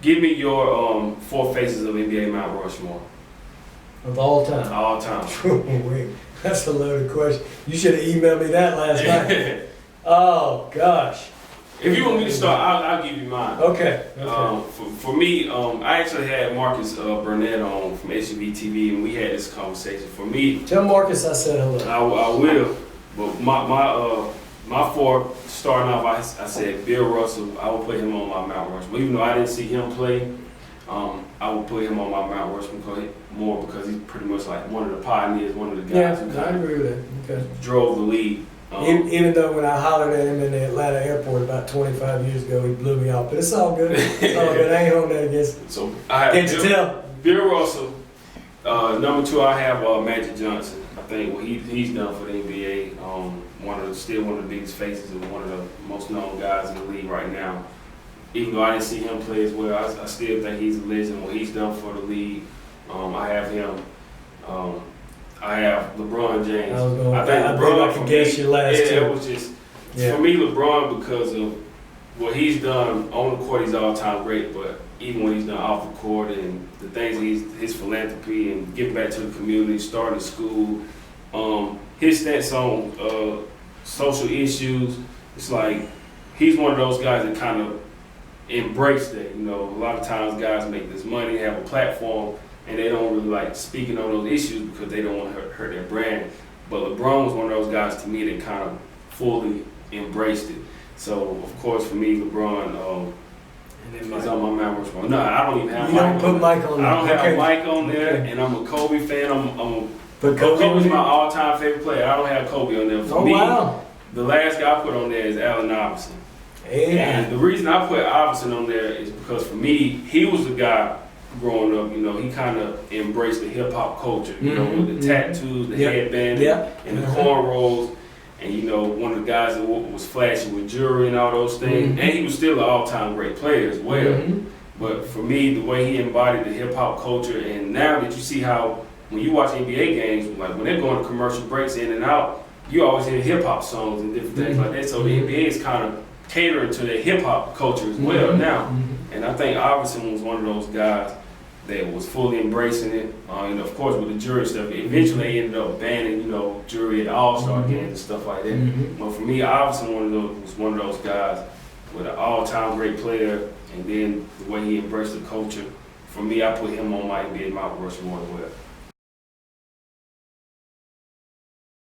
Give me your 4 faces of NBA Mount Rushmore. Of all time. All time. Wait, that's a loaded question. You should have emailed me that last night. Oh gosh. If you want me to start, I'll give you mine. Okay. For me, I actually had Marcus Burnett on from SUV TV, and we had this conversation. For me, Tell Marcus I said hello. I will, but my 4 starting off, I said Bill Russell. I would put him on my Mount Rushmore, even though I didn't see him play. I would put him on my Mount Rushmore more because he's pretty much like one of the pioneers, one of the guys who I kind agree with that. Okay. of drove the league. Even though when I hollered at him in the Atlanta airport about 25 years ago, he blew me off. But it's all good. It's all good. I ain't holding that against him. So I have Can't you tell? Bill Russell. Number 2, I have Magic Johnson. I think what he's done for the NBA. Still one of the biggest faces and one of the most known guys in the league right now. Even though I didn't see him play as well, I still think he's a legend. What he's done for the league, I have him. I have LeBron James. I think LeBron. I can guess your last two. It was just for me LeBron because of what he's done on the court. He's all time great, but even when he's done off the court and the things his philanthropy and giving back to the community, starting a school, his stance on social issues. It's like he's one of those guys that kind of embrace that. You know, a lot of times guys make this money, have a platform, and they don't really like speaking on those issues because they don't want to hurt their brand. But LeBron was one of those guys to me that kind of fully embraced it. So of course for me, LeBron is on my Mount Rushmore. No, I don't even have. You don't put Mike on there. I don't have Mike on there, and I'm a Kobe fan. But Kobe's my all-time favorite player. I don't have Kobe on there. For me, wow. The last guy I put on there is Allen Iverson. Yeah. And the reason I put Iverson on there is because for me, he was the guy growing up. You know, he kind of embraced the hip hop culture. You know, with the tattoos, the headband, and the cornrows, and you know, one of the guys that was flashy with jewelry and all those things. And he was still an all-time great player as well. But for me, the way he embodied the hip hop culture, and now that you see how when you watch NBA games, like when they're going to commercial breaks in and out, you always hear hip hop songs and different things like that. So the NBA is kind of catering to the hip hop culture as well now. And I think Iverson was one of those guys that was fully embracing it. You know, of course, with the jury stuff, eventually they ended up banning, you know, jury at All-Star games and stuff like that. But for me, Iverson was one of those guys with an all-time great player, and then the way he embraced the culture. For me, I put him on my NBA Mount Rushmore as well.